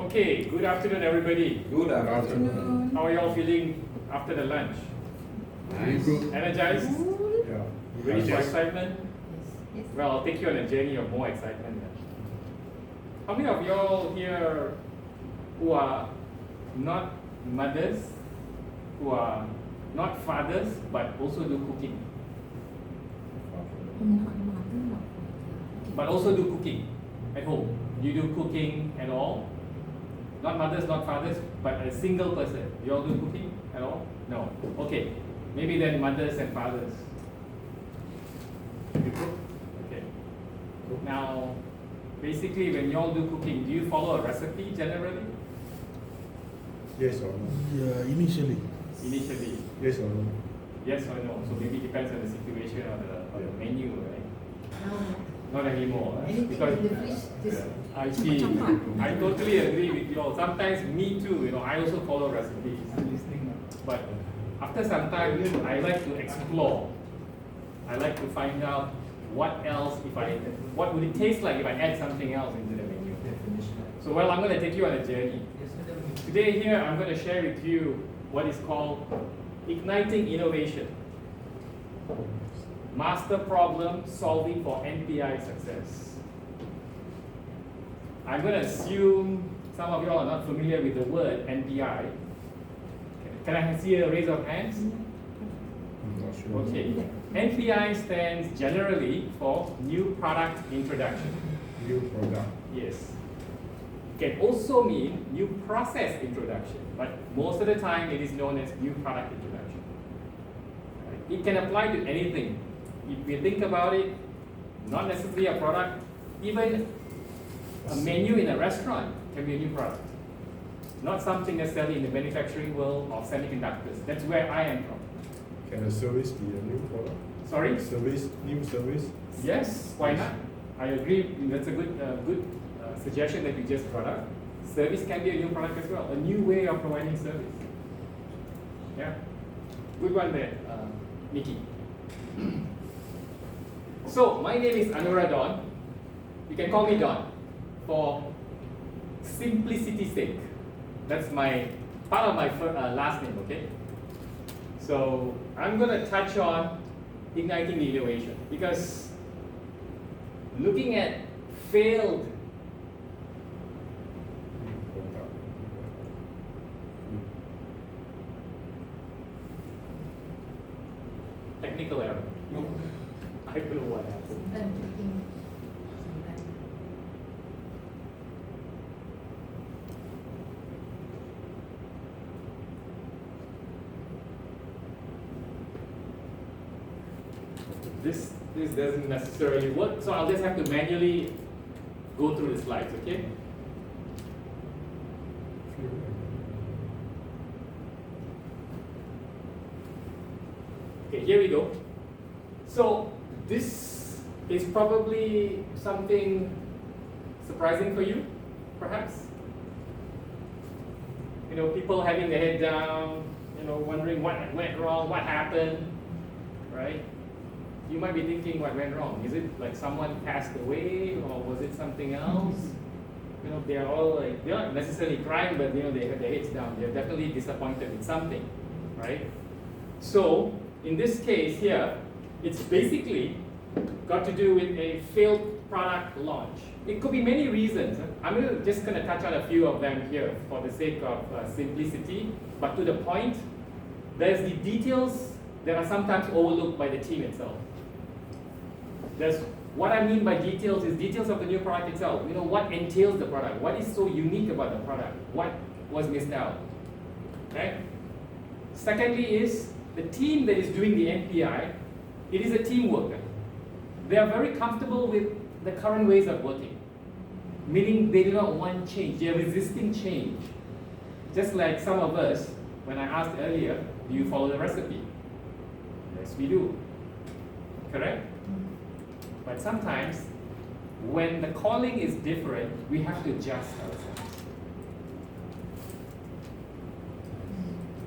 Okay, good afternoon, everybody. Good afternoon. How are you all feeling after the lunch? Nice. Energized? Yeah. Ready for Yes. excitement? Yes. Well, I'll take you on a journey of more excitement then. How many of y'all here who are not mothers, who are not fathers, but also do cooking? But also do cooking at home. You do cooking at all? Not mothers, not fathers, but a single person. You all do cooking at all? No. Okay. Maybe then mothers and fathers. You cook? Okay. Now, basically when you all do cooking, do you follow a recipe generally? Yes or no? Yeah, initially. Initially, Yes or no? yes or no? So maybe it depends on the situation or the menu, right? No. Not anymore. Anything Because in the fridge, just I see. cepat-cepat. I totally agree with you all. Sometimes me too, I also follow recipes. But after some time, I like to explore. I like to find out what else, what would it taste like if I add something else into the menu. So well, I'm going to take you on a journey. Today here, I'm going to share with you what is called igniting innovation. Master problem solving for NPI success. I'm going to assume some of you all are not familiar with the word NPI. Can I see a raise of hands? I'm not sure. Okay. NPI stands generally for New Product Introduction. New product. Yes. It can also mean New Process Introduction, but most of the time it is known as New Product Introduction. Right? It can apply to anything. If you think about it, not necessarily a product, even a menu in a restaurant can be a new product. Not something necessarily in the manufacturing world of semiconductors. That's where I am from. Can a service be a new product? Sorry? New service? Yes, why not? I agree. That's a good suggestion that you just brought up. Service can be a new product as well, a new way of providing service. Yeah, good one there, Nikki. So my name is Anura Don. You can call me Don for simplicity's sake. That's my part of my last name. Okay. So I'm going to touch on igniting the innovation because looking at failed Product. technical error. I don't know what happened. Sometimes cooking, sometimes. This doesn't necessarily work, so I'll just have to manually go through the slides, okay? Okay, here we go. So this is probably something surprising for you, perhaps. People having their head down, wondering what went wrong, what happened, right? You might be thinking what went wrong. Is it like someone passed away or was it something else? They're all like, they're not necessarily crying, but they have their heads down. They're definitely disappointed in something, right? So in this case here, it's basically got to do with a failed product launch. It could be many reasons. I'm just going to touch on a few of them here for the sake of simplicity, but to the point, there's the details that are sometimes overlooked by the team itself. What I mean by details is details of the new product itself. What entails the product? What is so unique about the product? What was missed out? Okay? Secondly is the team that is doing the NPI, it is a teamwork. They are very comfortable with the current ways of working, meaning they do not want change. They are resisting change. Just like some of us, when I asked earlier, do you follow the recipe? Yes, we do. Correct? But sometimes, when the calling is different, we have to adjust ourselves.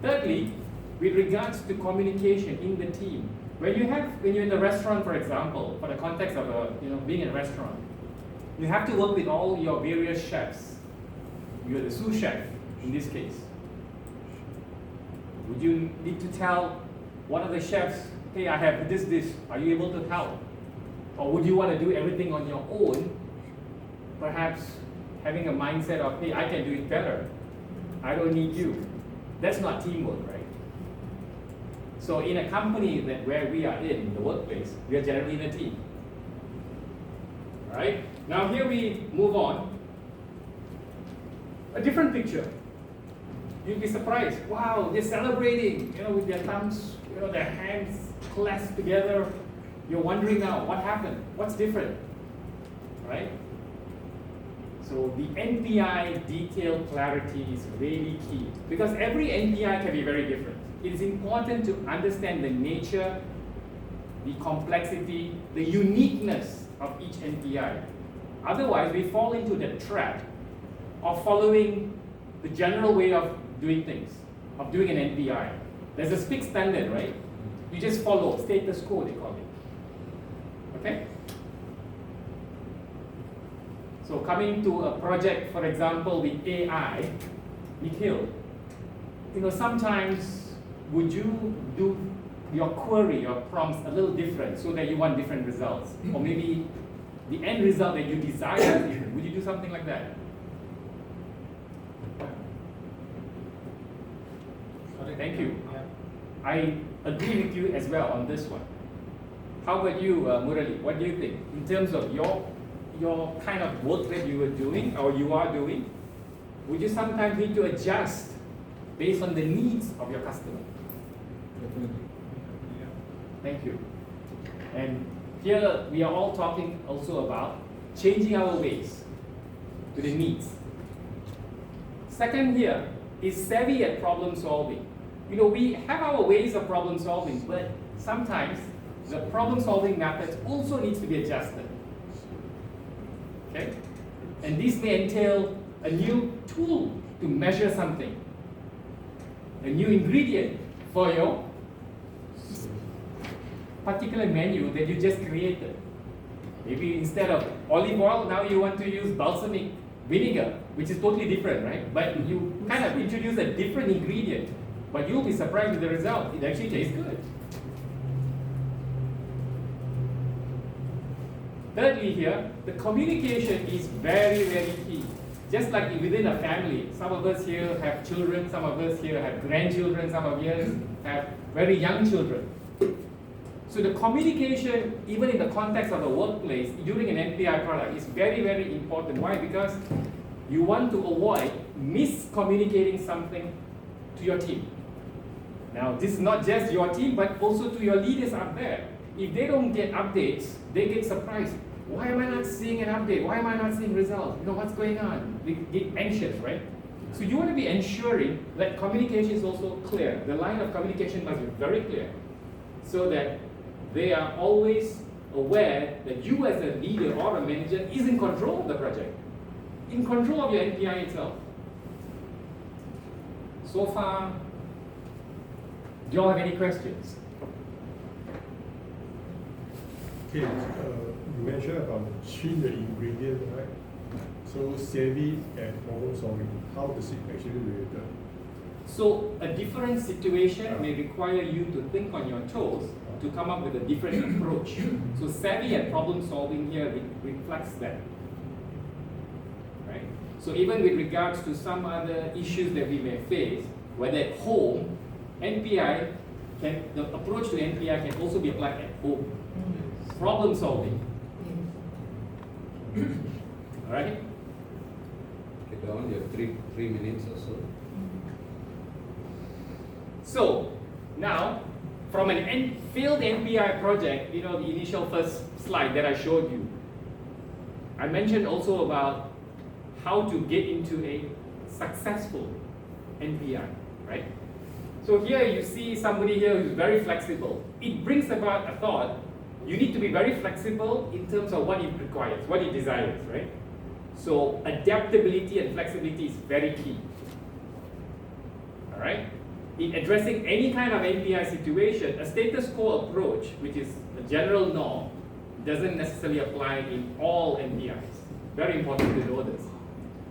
Thirdly, with regards to communication in the team, when you're in a restaurant, for example, for the context of being in a restaurant, you have to work with all your various chefs. You're the sous chef in this case. Would you need to tell one of the chefs, hey, I have this dish, are you able to help? Or would you want to do everything on your own? Perhaps having a mindset of, hey, I can do it better. I don't need you. That's not teamwork, right? So in a company where we are in the workplace, we are generally in a team. All right? Now here we move on. A different picture. You'll be surprised. Wow, they're celebrating, with their thumbs, their hands clasped together. You're wondering now, what happened? What's different? Right? So the NPI detailed clarity is really key because every NPI can be very different. It is important to understand the nature, the complexity, the uniqueness of each NPI. Otherwise, we fall into the trap of following the general way of doing things, of doing an NPI. There's a fixed standard, right? You just follow, status quo they call it. Okay? So coming to a project, for example, with AI, Nikhil, sometimes would you do your query, your prompts a little different so that you want different results? Or maybe the end result that you desire is different. Would you do something like that? Thank you. I agree with you as well on this one. How about you, Murali? What do you think? In terms of your kind of work that you were doing or you are doing, would you sometimes need to adjust based on the needs of your customer? Definitely. Thank you. And here we are all talking also about changing our ways to the needs. Second here is savvy at problem solving. We have our ways of problem solving, but sometimes the problem solving methods also needs to be adjusted. Okay? And this may entail a new tool to measure something, a new ingredient for your particular menu that you just created. Maybe instead of olive oil, now you want to use balsamic vinegar, which is totally different, right? But you kind of introduce a different ingredient, but you'll be surprised with the result. It actually tastes good. Thirdly here, the communication is very, very key. Just like within a family, some of us here have children, some of us here have grandchildren, some of us have very young children. So the communication, even in the context of the workplace, during an NPI product is very, very important. Why? Because you want to avoid miscommunicating something to your team. Now, this is not just your team, but also to your leaders out there. If they don't get updates, they get surprised. Why am I not seeing an update? Why am I not seeing results? What's going on? They get anxious, right? So you want to be ensuring that communication is also clear. The line of communication must be very clear so that they are always aware that you as a leader or a manager is in control of the project, in control of your NPI itself. So far, do you all have any questions? Okay, you mentioned about change the ingredient, right? So savvy and problem solving, how does it actually related? So a different situation may require you to think on your toes to come up with a different approach. So savvy and problem solving here reflects that. Right? So even with regards to some other issues that we may face, whether at home, the approach to NPI can also be applied at home. Problem solving. All right? Okay, Don, you have three minutes or so. So now, from an failed NPI project, the initial first slide that I showed you, I mentioned also about how to get into a successful NPI, right? So here you see somebody here who's very flexible. It brings about a thought. You need to be very flexible in terms of what it requires, what it desires, right? So adaptability and flexibility is very key. All right? In addressing any kind of NPI situation, a status quo approach, which is a general norm, doesn't necessarily apply in all NPIs. Very important to know this.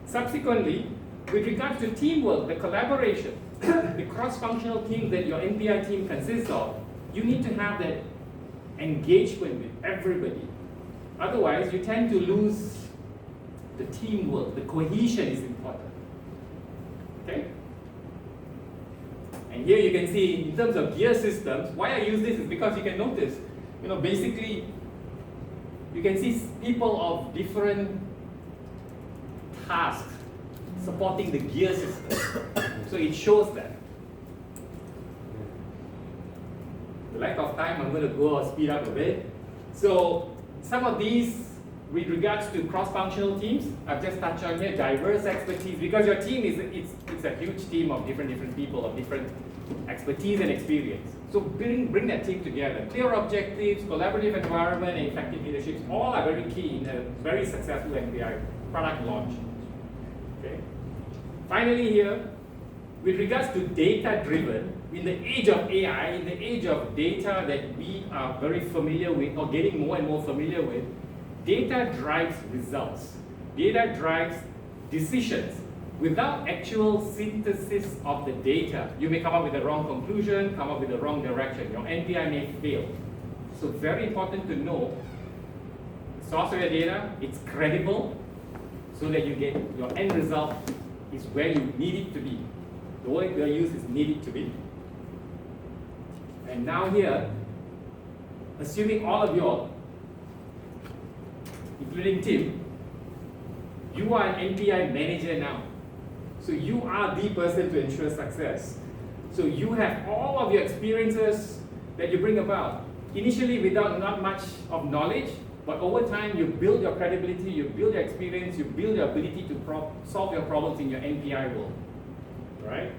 Subsequently, with regards to teamwork, the collaboration, the cross-functional team that your NPI team consists of, you need to have that engagement with everybody. Otherwise, you tend to lose the teamwork. The cohesion is important. Okay? And here you can see, in terms of gear systems, why I use this is because you can notice, basically, you can see people of different tasks supporting the gear system. So it shows that. The lack of time, I'm going to go speed up a bit. So some of these, with regards to cross-functional teams, I've just touched on here, diverse expertise, because your team it's a huge team of different people of different expertise and experience. So bring that team together. Clear objectives, collaborative environment, and effective leadership, all are very key in a very successful NPI product launch. Okay. Finally here, with regards to data-driven, in the age of AI, in the age of data that we are very familiar with, or getting more and more familiar with, data drives results. Data drives decisions. Without actual synthesis of the data, you may come up with the wrong conclusion, come up with the wrong direction. Your NPI may fail. So very important to know, source of your data, it's credible, so that you get your end result is where you need it to be. The word we use is need it to be. And now here, assuming all of you all, including Tim, you are an NPI manager now. So you are the person to ensure success. So you have all of your experiences that you bring about. Initially without not much of knowledge, but over time you build your credibility, you build your experience, you build your ability to solve your problems in your NPI world. Right?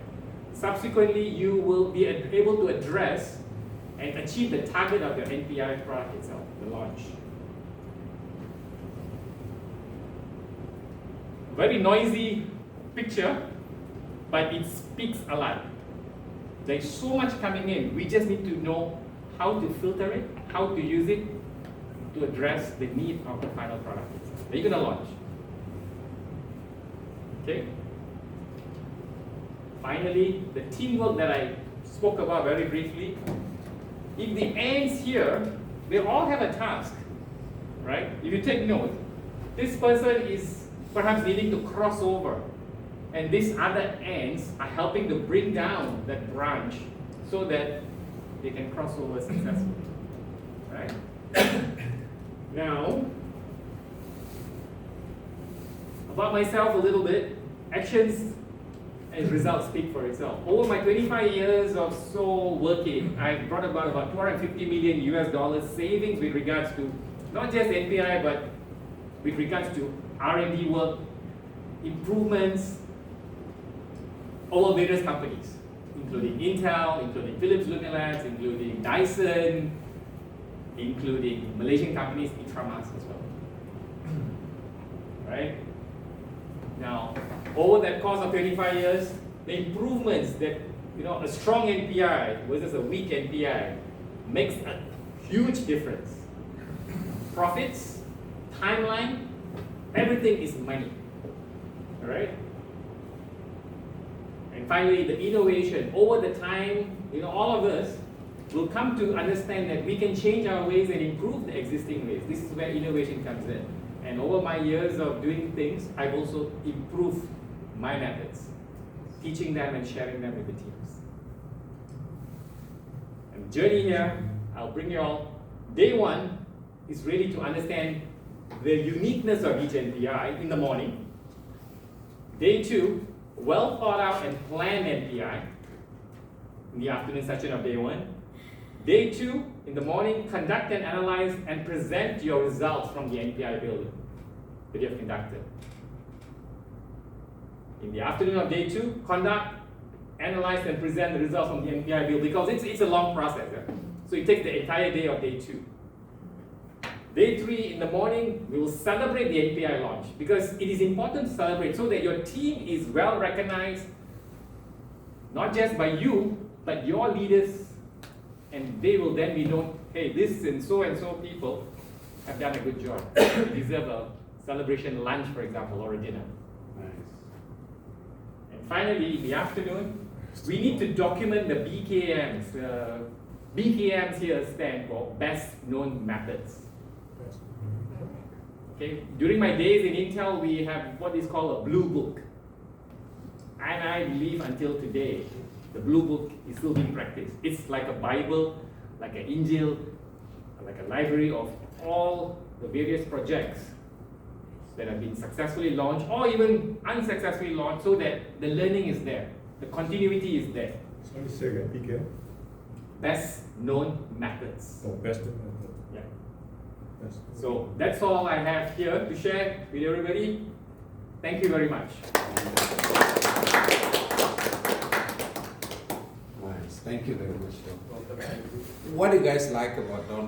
Subsequently, you will be able to address and achieve the target of your NPI product itself, the launch. Very noisy picture, but it speaks a lot. There's so much coming in. We just need to know how to filter it, how to use it to address the need of the final product that you're going to launch. Okay? Finally, the teamwork that I spoke about very briefly. If the ends here, they all have a task, right? If you take note, this person is perhaps needing to cross over, and these other ends are helping to bring down that branch so that they can cross over successfully, right? Now, about myself a little bit, actions and results speak for itself. Over my 25 years of so working, I've brought about 250 million US dollars savings with regards to not just NPI, but with regards to R&D work, improvements over various companies, including Intel, including Philips Lunar Labs, including Dyson, including Malaysian companies, Itramas as well. Right? Now, over that course of 25 years, the improvements that, a strong NPI versus a weak NPI makes a huge difference. Profits, timeline, everything is money. All right? And finally, the innovation. Over the time, all of us will come to understand that we can change our ways and improve the existing ways. This is where innovation comes in. And over my years of doing things, I've also improved my methods, teaching them and sharing them with the teams. And journey here, I'll bring you all. Day one is really to understand the uniqueness of each NPI in the morning. Day two, well thought out and planned NPI in the afternoon session of day one. Day two, in the morning, conduct and analyze and present your results from the NPI build that you have conducted. In the afternoon of day two, conduct, analyze, and present the results from the NPI build, because it's a long process. Yeah? So it takes the entire day of day two. Day three, in the morning, we will celebrate the NPI launch, because it is important to celebrate so that your team is well recognized, not just by you, but your leaders, and they will then be known, hey, this and so people have done a good job. They deserve a celebration lunch, for example, or a dinner. Nice. finally, in the afternoon, we need to document the BKMs. BKMs here stand for Best Known Methods. Okay. During my days in Intel, we have what is called a blue book. And I believe until today, the blue book is still being practiced. It's like a Bible, like an Injil, like a library of all the various projects that have been successfully launched or even unsuccessfully launched, so that the learning is there, the continuity is there. Sorry, say again, PKM? Best known methods. Oh, best method. Yeah. Best. So that's all I have here to share with everybody. Thank you very much. Nice. Thank you very much. What do you guys like about Don